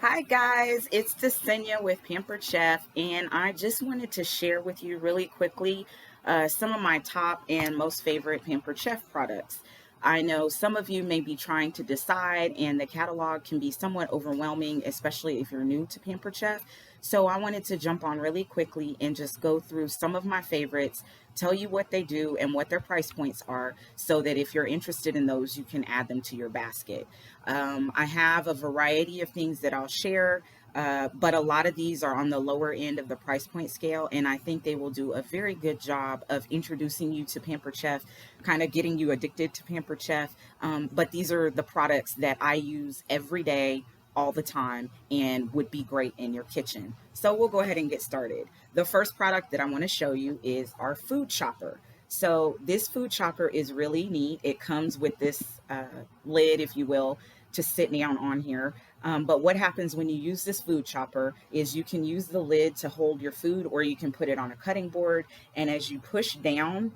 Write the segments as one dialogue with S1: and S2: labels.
S1: Hi guys, it's Descygna with Pampered Chef, and I just wanted to share with you really quickly some of my top and most favorite Pampered Chef products. I know some of you may be trying to decide, and the catalog can be somewhat overwhelming, especially if you're new to Pampered Chef. So I wanted to jump on really quickly and just go through some of my favorites, tell you what they do and what their price points are, so that if you're interested in those, you can add them to your basket. I have a variety of things that I'll share, but a lot of these are on the lower end of the price point scale, and I think they will do a very good job of introducing you to Pampered Chef, kind of getting you addicted to Pampered Chef. But these are the products that I use every day, all the time, and would be great in your kitchen. So we'll go ahead and get started. The first product that I want to show you is our food chopper. So this food chopper is really neat. It comes with this lid, if you will, to sit down on here. But what happens when you use this food chopper is you can use the lid to hold your food, or you can put it on a cutting board. And as you push down,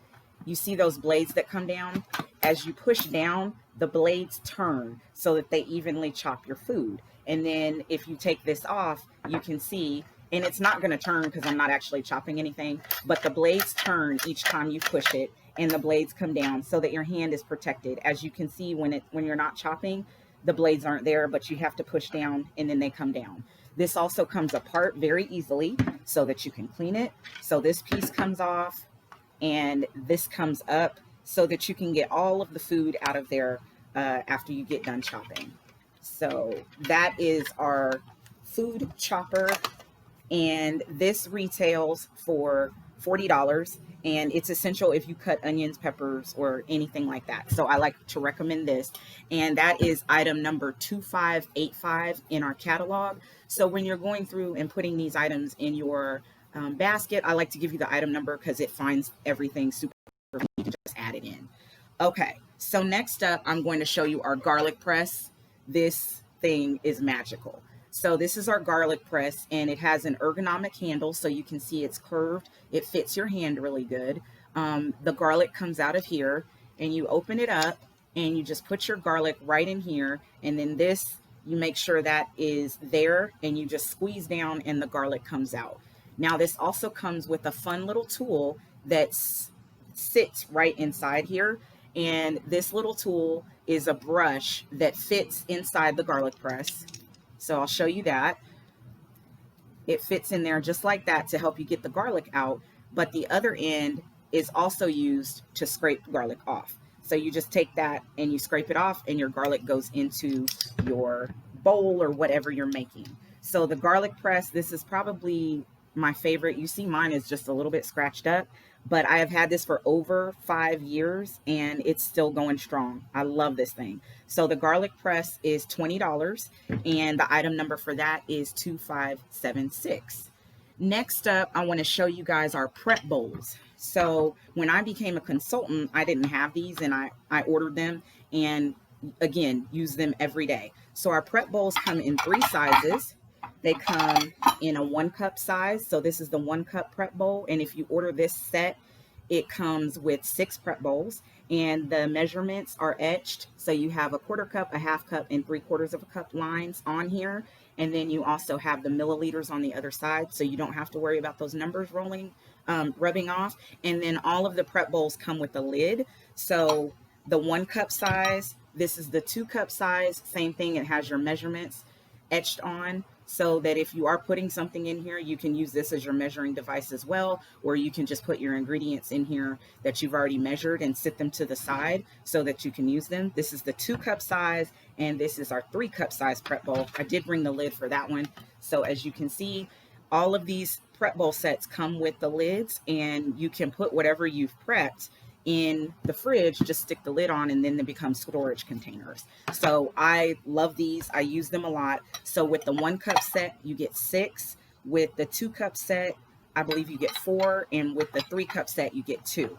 S1: you see those blades that come down? As you push down, the blades turn so that they evenly chop your food. And then if you take this off, you can see, and it's not going to turn because I'm not actually chopping anything, but the blades turn each time you push it, and the blades come down so that your hand is protected. As you can see, when you're not chopping, the blades aren't there, but you have to push down and then they come down. This also comes apart very easily so that you can clean it. So this piece comes off and this comes up so that you can get all of the food out of there after you get done chopping. So that is our food chopper, and this retails for $40, and it's essential if you cut onions, peppers, or anything like that. So I like to recommend this, and that is item number 2585 in our catalog. So when you're going through and putting these items in your basket, I like to give you the item number because it finds everything super easy. You can just add it in. Okay, so next up, I'm going to show you our garlic press. This thing is magical. So this is our garlic press, and it has an ergonomic handle, so you can see it's curved. It fits your hand really good. The garlic comes out of here, and you open it up, and you just put your garlic right in here, and then this, you make sure that is there, and you just squeeze down, and the garlic comes out. Now this also comes with a fun little tool that sits right inside here, and this little tool is a brush that fits inside the garlic press. So I'll show you that. It fits in there just like that to help you get the garlic out, but the other end is also used to scrape garlic off. So you just take that and you scrape it off, and your garlic goes into your bowl or whatever you're making. So the garlic press, this is probably my favorite. You see mine is just a little bit scratched up, but I have had this for over 5 years and it's still going strong. I love this thing. So the garlic press is $20, and the item number for that is 2576. Next up, I want to show you guys our prep bowls. So when I became a consultant, I didn't have these, and I ordered them, and again, use them every day. So our prep bowls come in 3 sizes. They come in a 1 cup size. So this is the 1 cup prep bowl. And if you order this set, it comes with 6 prep bowls, and the measurements are etched. So you have a 1/4 cup, a 1/2 cup, and 3/4 of a cup lines on here. And then you also have the milliliters on the other side, so you don't have to worry about those numbers rubbing off. And then all of the prep bowls come with a lid. So the 1 cup size, this is the 2 cup size, same thing. It has your measurements etched on, so that if you are putting something in here, you can use this as your measuring device as well, or you can just put your ingredients in here that you've already measured and sit them to the side so that you can use them. This is the 2 cup size, and this is our 3 cup size prep bowl. I did bring the lid for that one. So as you can see, all of these prep bowl sets come with the lids, and you can put whatever you've prepped in the fridge, just stick the lid on, and then they become storage containers. So I love these. I use them a lot. So with the 1 cup set, you get 6. With the 2 cup set, I believe you get 4. And with the 3 cup set, you get 2.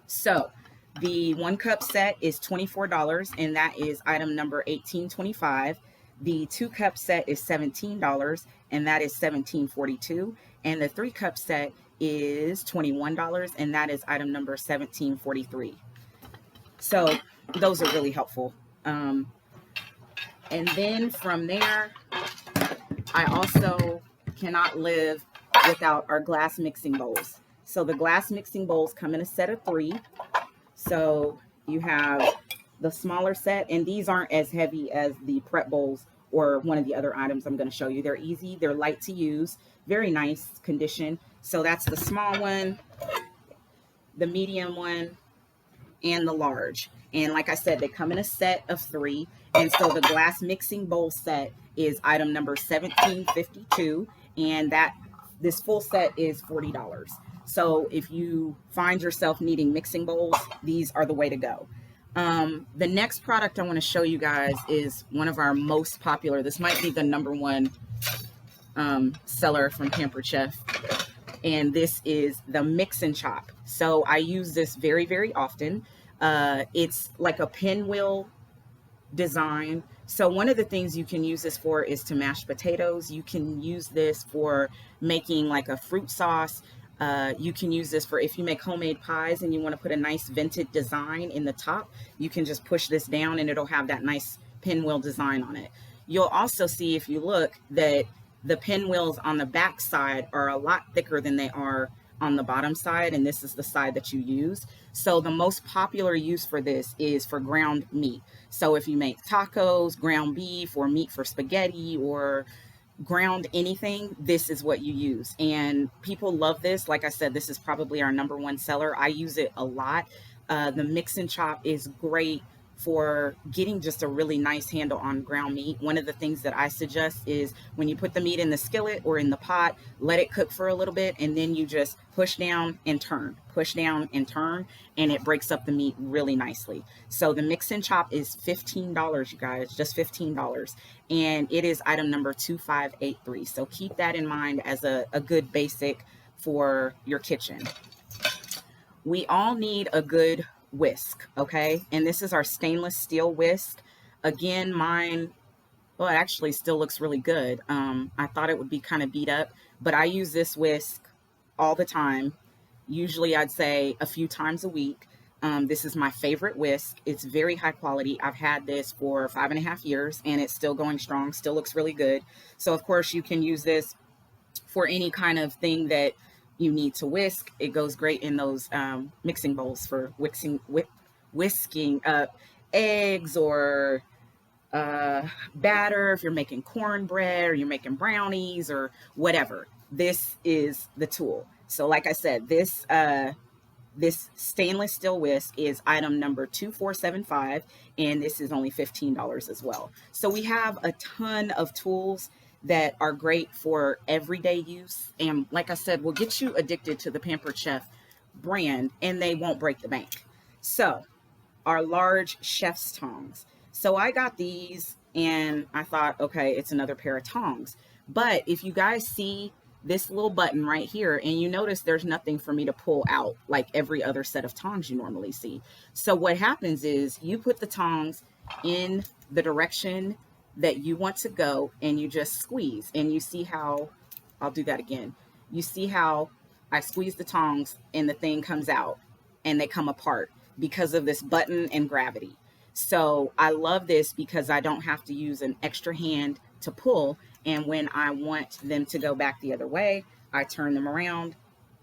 S1: So the 1 cup set is $24, and that is item number 1825. The 2 cup set is $17, and that is $17.42. And the 3 cup set is $21, and that is item number 1743. So those are really helpful. And then from there, I also cannot live without our glass mixing bowls. So the glass mixing bowls come in a set of 3. So you have the smaller set, and these aren't as heavy as the prep bowls or one of the other items I'm going to show you. They're easy, they're light to use, very nice condition. So that's the small one, the medium one, and the large. And like I said, they come in a set of 3. And so the glass mixing bowl set is item number 1752, and this full set is $40. So if you find yourself needing mixing bowls, these are the way to go. The next product I want to show you guys is one of our most popular. This might be the #1 seller from Pampered Chef, and this is the Mix and Chop. So I use this very, very often. It's like a pinwheel design. So one of the things you can use this for is to mash potatoes. You can use this for making like a fruit sauce. You can use this for if you make homemade pies and you want to put a nice vented design in the top, you can just push this down and it'll have that nice pinwheel design on it. You'll also see, if you look, that the pinwheels on the back side are a lot thicker than they are on the bottom side, and this is the side that you use. So the most popular use for this is for ground meat. So if you make tacos, ground beef, or meat for spaghetti, or ground anything, this is what you use. And people love this. Like I said, this is probably our #1 seller. I use it a lot. The Mix and Chop is great for getting just a really nice handle on ground meat. One of the things that I suggest is when you put the meat in the skillet or in the pot, let it cook for a little bit, and then you just push down and turn, and it breaks up the meat really nicely. So the Mix and Chop is $15, you guys, just $15. And it is item number 2583. So keep that in mind as a good basic for your kitchen. We all need a good whisk, okay? And this is our stainless steel whisk. Again, mine, well, it actually still looks really good. I thought it would be kind of beat up, but I use this whisk all the time. Usually I'd say a few times a week. This is my favorite whisk. It's very high quality. I've had this for 5.5 years and it's still going strong, still looks really good. So of course you can use this for any kind of thing that you need to whisk. It goes great in those mixing bowls for whisking up eggs or batter if you're making cornbread or you're making brownies or whatever. This is the tool. So like I said, this stainless steel whisk is item number 2475, and this is only $15 as well. So we have a ton of tools that are great for everyday use, and like I said, will get you addicted to the Pampered Chef brand, and they won't break the bank. So our large chef's tongs. So I got these and I thought, okay, it's another pair of tongs. But if you guys see this little button right here, and you notice there's nothing for me to pull out like every other set of tongs you normally see. So what happens is you put the tongs in the direction that you want to go, and you just squeeze, and you see how, I'll do that again. You see how I squeeze the tongs and the thing comes out and they come apart because of this button and gravity. So I love this because I don't have to use an extra hand to pull. And when I want them to go back the other way, I turn them around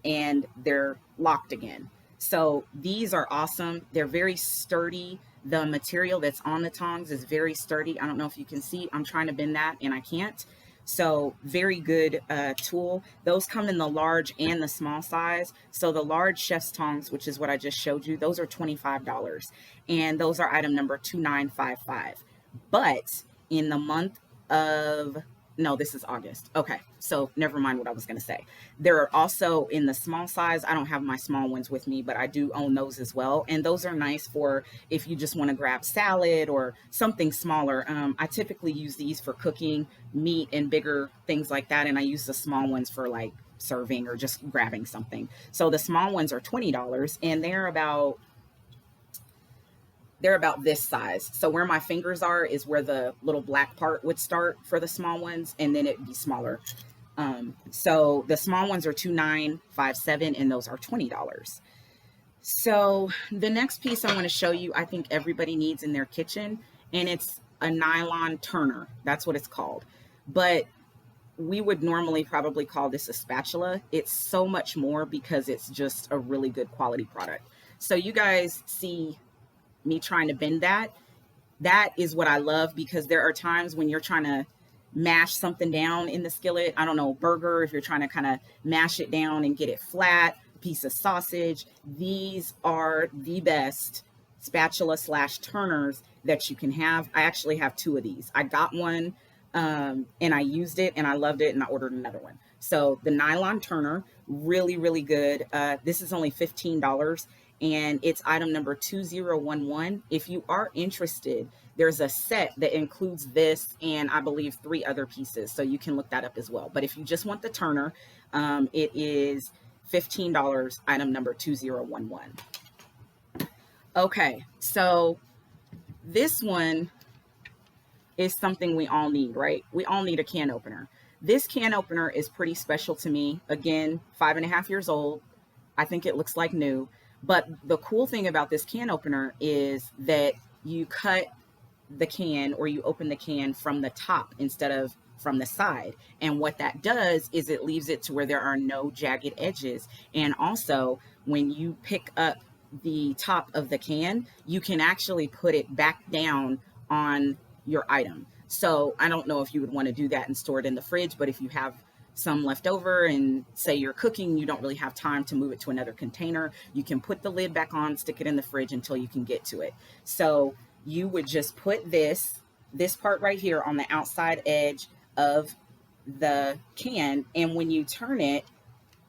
S1: and they're locked again. So these are awesome. They're very sturdy. The material that's on the tongs is very sturdy. I don't know if you can see, I'm trying to bend that and I can't. So very good tool. Those come in the large and the small size. So the large chef's tongs, which is what I just showed you, those are $25. And those are item number 2955. But in the month of, no, this is August. Okay, so never mind what I was going to say. There are also in the small size. I don't have my small ones with me, but I do own those as well. And those are nice for if you just want to grab salad or something smaller. I typically use these for cooking meat and bigger things like that. And I use the small ones for like serving or just grabbing something. So the small ones are $20, and they're about this size. So where my fingers are is where the little black part would start for the small ones, and then it'd be smaller. So the small ones are $29.57, and those are $20. So the next piece I want to show you, I think everybody needs in their kitchen, and it's a nylon turner. That's what it's called. But we would normally probably call this a spatula. It's so much more because it's just a really good quality product. So you guys see me trying to bend that. That is what I love, because there are times when you're trying to mash something down in the skillet. I don't know, burger, if you're trying to kind of mash it down and get it flat, piece of sausage. These are the best spatula slash turners that you can have. I actually have two of these. I got one and I used it and I loved it, and I ordered another one. So the Nylon Turner, really, really good. This is only $15 and it's item number 2011. If you are interested, there's a set that includes this and I believe 3 other pieces. So you can look that up as well. But if you just want the Turner, it is $15, item number 2011. Okay, so this one is something we all need, right? We all need a can opener. This can opener is pretty special to me. Again, 5.5 years old. I think it looks like new. But the cool thing about this can opener is that you cut the can, or you open the can from the top instead of from the side. And what that does is it leaves it to where there are no jagged edges. And also, when you pick up the top of the can, you can actually put it back down on your item. So I don't know if you would want to do that and store it in the fridge, but if you have some left over and say you're cooking, you don't really have time to move it to another container, you can put the lid back on, stick it in the fridge until you can get to it. So you would just put this part right here on the outside edge of the can, and when you turn it,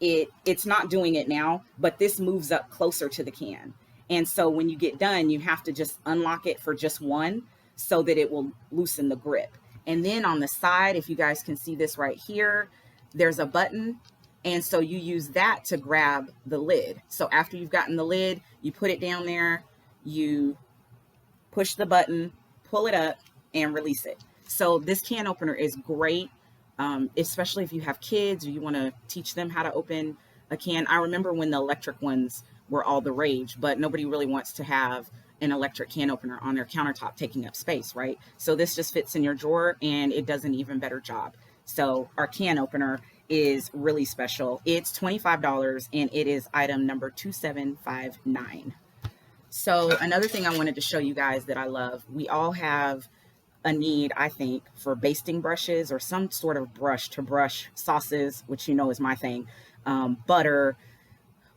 S1: it's not doing it now, but this moves up closer to the can. And so when you get done, you have to just unlock it for just one so that it will loosen the grip. And then on the side, if you guys can see this right here, there's a button. And so you use that to grab the lid. So after you've gotten the lid, you put it down there, you push the button, pull it up, and release it. So this can opener is great, especially if you have kids or you want to teach them how to open a can. I remember when the electric ones were all the rage, but nobody really wants to have an electric can opener on their countertop taking up space, right? So this just fits in your drawer and it does an even better job. So our can opener is really special. It's $25 and it is item number 2759. So another thing I wanted to show you guys that I love, we all have a need, I think, for basting brushes or some sort of brush to brush sauces, which you know is my thing, butter,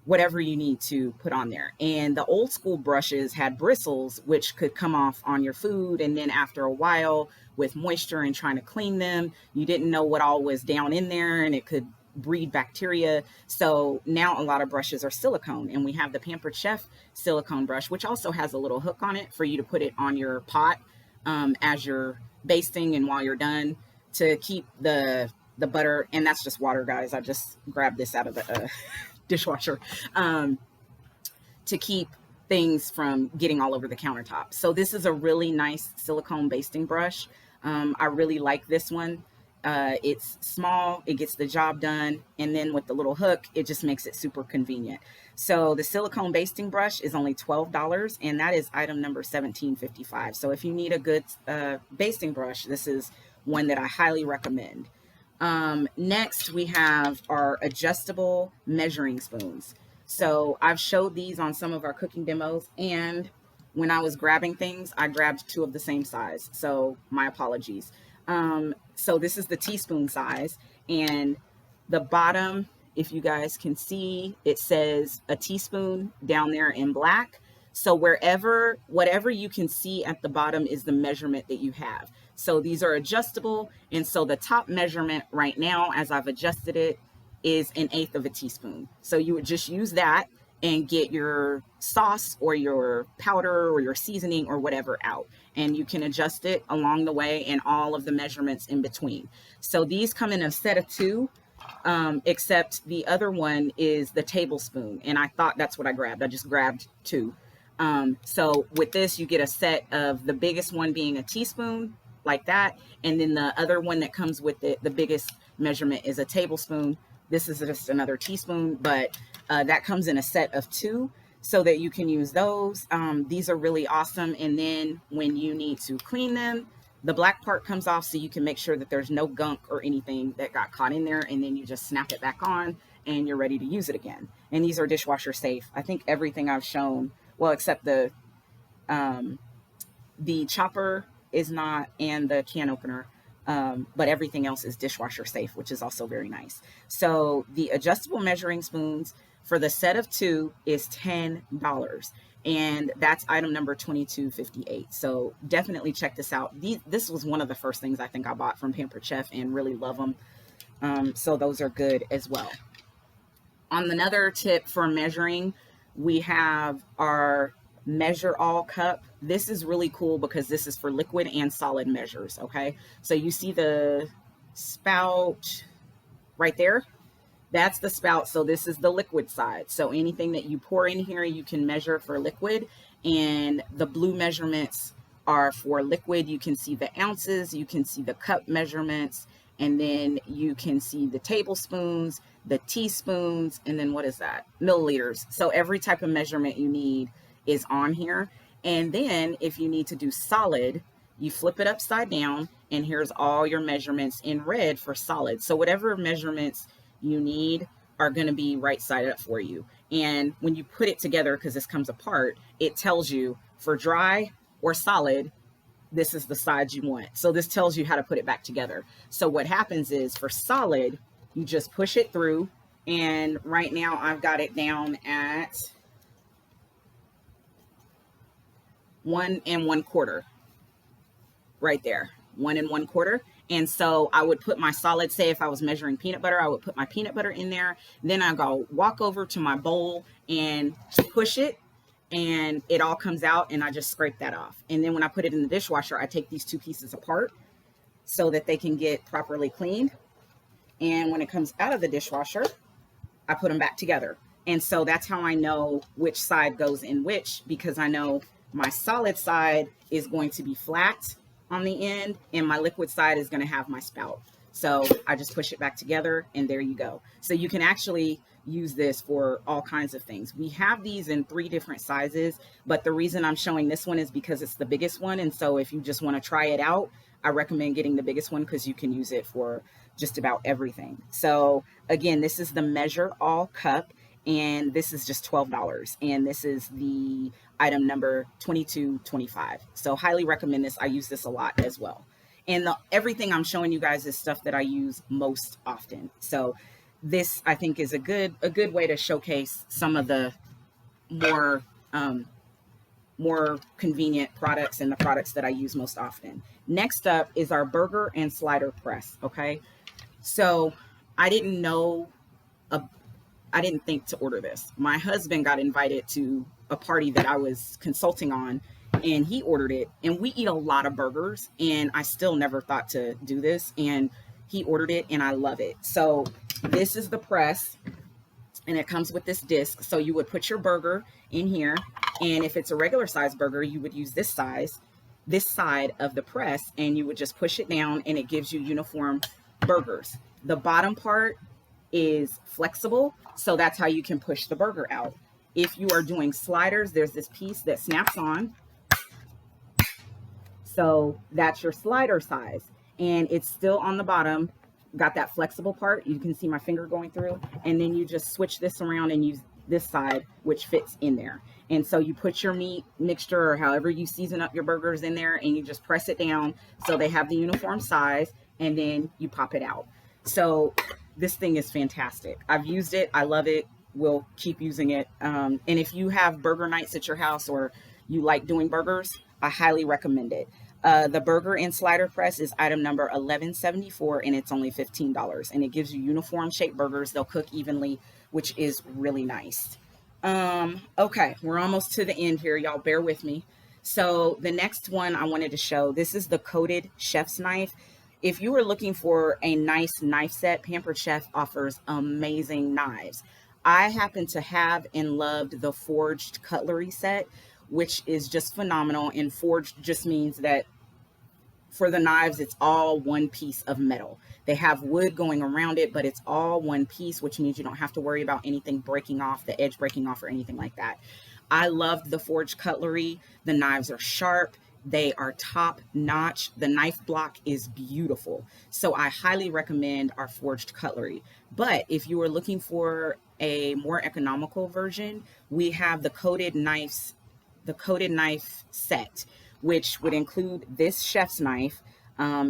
S1: whatever you need to put on there. And the old school brushes had bristles, which could come off on your food. And then after a while, with moisture and trying to clean them, you didn't know what all was down in there and it could breed bacteria. So now a lot of brushes are silicone, and we have the Pampered Chef silicone brush, which also has a little hook on it for you to put it on your pot as you're basting and while you're done, to keep the butter. And that's just water, guys. I just grabbed this out of the dishwasher to keep things from getting all over the countertop. So this is a really nice silicone basting brush. I really like this one. It's small, it gets the job done, and then with the little hook, it just makes it super convenient. So the silicone basting brush is only $12, and that is item number 1755. So if you need a good basting brush, this is one that I highly recommend. Next, we have our adjustable measuring spoons. So I've showed these on some of our cooking demos, and when I was grabbing things, I grabbed 2 of the same size. So my apologies. So this is the teaspoon size, and the bottom, if you guys can see, it says a teaspoon down there in black. So whatever you can see at the bottom is the measurement that you have. So these are adjustable. And so the top measurement right now, as I've adjusted it, is 1/8 of a teaspoon. So you would just use that and get your sauce or your powder or your seasoning or whatever out. And you can adjust it along the way and all of the measurements in between. So these come in a set of 2, except the other one is the tablespoon. And I thought that's what I grabbed. I just grabbed 2. So with this, you get a set of the biggest one being a teaspoon, like that. And then the other one that comes with it, the biggest measurement, is a tablespoon. This is just another teaspoon, but that comes in a set of 2 so that you can use those. These are really awesome. And then when you need to clean them, The black part comes off so you can make sure that there's no gunk or anything that got caught in there, and then you just snap it back on and you're ready to use it again. And these are dishwasher safe. I think everything I've shown, well, except the chopper is not, and the can opener, but everything else is dishwasher safe, which is also very nice. So the adjustable measuring spoons for the set of 2 is $10, and that's item number 2258. So definitely check this out. This was one of the first things I think I bought from Pampered Chef, and really love them. So those are good as well. On another tip for measuring, we have our Measure All cup. This is really cool because this is for liquid and solid measures. Okay, so you see the spout right there, that's the spout. So this is the liquid side, so anything that you pour in here you can measure for liquid, and the blue measurements are for liquid. You can see the ounces, you can see the cup measurements, and then you can see the tablespoons, the teaspoons, and then what is that, milliliters. So every type of measurement you need is on here. And then if you need to do solid, you flip it upside down, and here's all your measurements in red for solid. So whatever measurements you need are going to be right side up for you. And when you put it together, because this comes apart, it tells you for dry or solid, this is the size you want. So this tells you how to put it back together. So what happens is for solid, you just push it through, and right now I've got it down at 1 1/4 right there, 1 1/4. And so I would put my solid, say if I was measuring peanut butter, I would put my peanut butter in there. Then I go walk over to my bowl and push it, and it all comes out, and I just scrape that off. And then when I put it in the dishwasher, I take these 2 pieces apart so that they can get properly cleaned. And when it comes out of the dishwasher, I put them back together. And so that's how I know which side goes in which, because I know my solid side is going to be flat on the end, and my liquid side is going to have my spout. So I just push it back together, and there you go. So you can actually use this for all kinds of things. We have these in 3 different sizes, but the reason I'm showing this one is because it's the biggest one. And so if you just want to try it out, I recommend getting the biggest one because you can use it for just about everything. So again, this is the Measure All cup, and this is just $12, and this is the item number 2225. So highly recommend this. I use this a lot as well. And everything I'm showing you guys is stuff that I use most often. So this, I think, is a good way to showcase some of the more convenient products and the products that I use most often. Next up is our burger and slider press. Okay, so I didn't think to order this. My husband got invited to a party that I was consulting on, and he ordered it. And we eat a lot of burgers, and I still never thought to do this. And he ordered it, and I love it. So this is the press, and it comes with this disc. So you would put your burger in here, and if it's a regular size burger, you would use this side of the press, and you would just push it down, and it gives you uniform burgers. The bottom part is flexible, so that's how you can push the burger out. If you are doing sliders, there's this piece that snaps on, so that's your slider size, and it's still on the bottom, got that flexible part. You can see my finger going through, and then you just switch this around and use this side, which fits in there. And so you put your meat mixture or however you season up your burgers in there, and you just press it down so they have the uniform size, and then you pop it out. So this thing is fantastic. I've used it. I love it. We'll keep using it. And if you have burger nights at your house, or you like doing burgers, I highly recommend it. The burger and slider press is item number 1174, and it's only $15. And it gives you uniform shaped burgers. They'll cook evenly, which is really nice. Okay, we're almost to the end here. Y'all bear with me. So the next one I wanted to show, this is the coated chef's knife. If you are looking for a nice knife set, Pampered Chef offers amazing knives. I happen to have and loved the forged cutlery set, which is just phenomenal. And forged just means that for the knives, it's all one piece of metal. They have wood going around it, but it's all one piece, which means you don't have to worry about anything breaking off, the edge breaking off, or anything like that. I loved the forged cutlery. The knives are sharp. They are top notch. The knife block is beautiful. So I highly recommend our forged cutlery. But if you are looking for a more economical version, we have the coated knife set, which would include this chef's knife.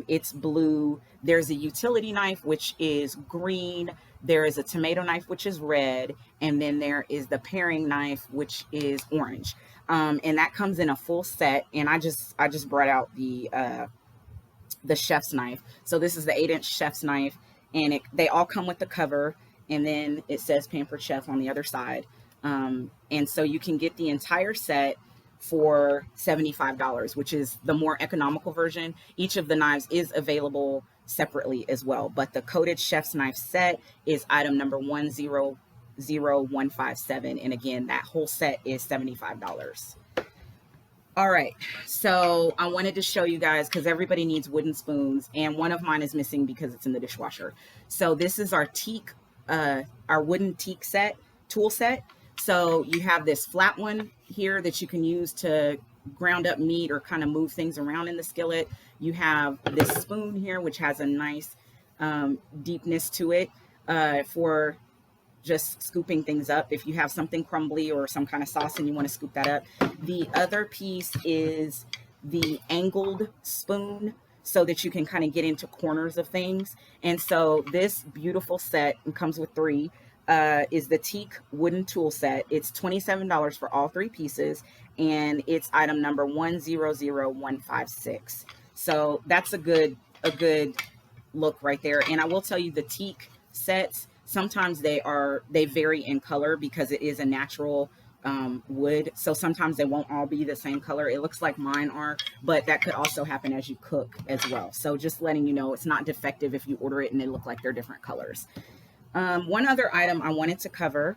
S1: It's blue. There's a utility knife, which is green. There is a tomato knife, which is red. And then there is the paring knife, which is orange. And that comes in a full set. And I just brought out the chef's knife. So this is the 8-inch chef's knife, and they all come with the cover, and then it says Pampered Chef on the other side. And so you can get the entire set for $75, which is the more economical version. Each of the knives is available separately as well, but the coated chef's knife set is item number 100157. And again, that whole set is $75. All right, so I wanted to show you guys, because everybody needs wooden spoons, and one of mine is missing because it's in the dishwasher. So this is our teak, our wooden teak set, tool set. So you have this flat one here that you can use to ground up meat or kind of move things around in the skillet. You have this spoon here, which has a nice deepness to it for just scooping things up if you have something crumbly or some kind of sauce and you want to scoop that up. The other piece is the angled spoon, so that you can kind of get into corners of things. And so this beautiful set, and comes with 3, is the teak wooden tool set. It's $27 for all 3 pieces, and it's item number 100156. So that's a good look right there. And I will tell you, the teak sets, sometimes they vary in color because it is a natural wood. So sometimes they won't all be the same color. It looks like mine are, but that could also happen as you cook as well. So just letting you know, it's not defective if you order it and they look like they're different colors. One other item I wanted to cover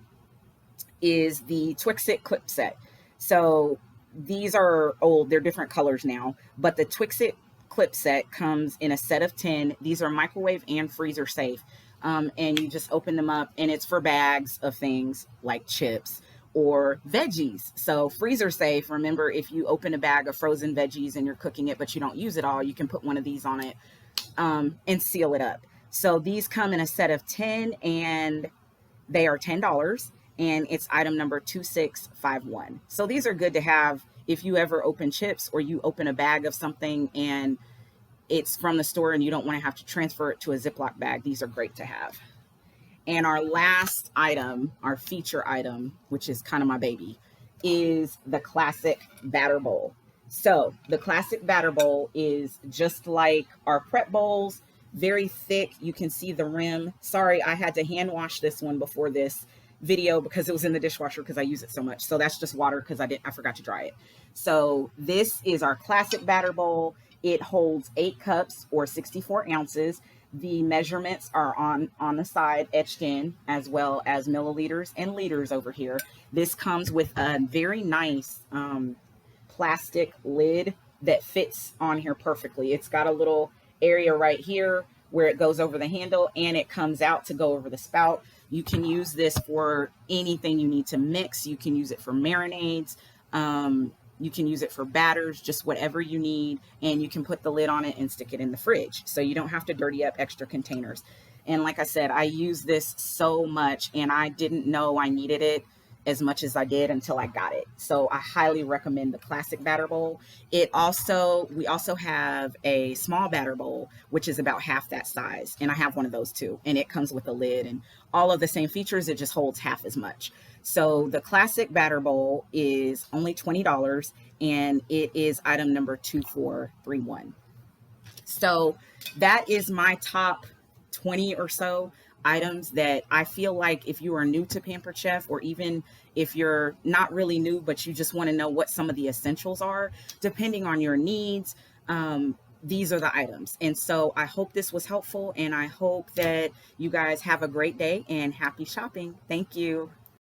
S1: is the Twizzle Clip Set. So these are old, they're different colors now, but the Twizzle Clip Set comes in a set of 10. These are microwave and freezer safe. And you just open them up, and it's for bags of things like chips or veggies. So freezer safe. Remember, if you open a bag of frozen veggies and you're cooking it, but you don't use it all, you can put one of these on it and seal it up. So these come in a set of 10, and they are $10, and it's item number 2651. So these are good to have if you ever open chips, or you open a bag of something and it's from the store and you don't want to have to transfer it to a Ziploc bag. These are great to have. And our last item, our feature item, which is kind of my baby, is the classic batter bowl. So the classic batter bowl is just like our prep bowls, very thick. You can see the rim. Sorry, I had to hand wash this one before this video because it was in the dishwasher because I use it so much. So that's just water because I forgot to dry it. So this is our classic batter bowl. It holds 8 cups or 64 ounces. The measurements are on the side etched in, as well as milliliters and liters over here. This comes with a very nice plastic lid that fits on here perfectly. It's got a little area right here where it goes over the handle, and it comes out to go over the spout. You can use this for anything you need to mix. You can use it for marinades. You can use it for batters, just whatever you need, and you can put the lid on it and stick it in the fridge. So you don't have to dirty up extra containers. And like I said, I use this so much, and I didn't know I needed it as much as I did until I got it. So I highly recommend the classic batter bowl. We also have a small batter bowl, which is about half that size. And I have one of those too. And it comes with a lid and all of the same features. It just holds half as much. So the classic batter bowl is only $20, and it is item number 2431. So that is my top 20 or so items that I feel like if you are new to Pampered Chef, or even if you're not really new, but you just want to know what some of the essentials are, depending on your needs, these are the items. And so I hope this was helpful, and I hope that you guys have a great day and happy shopping. Thank you.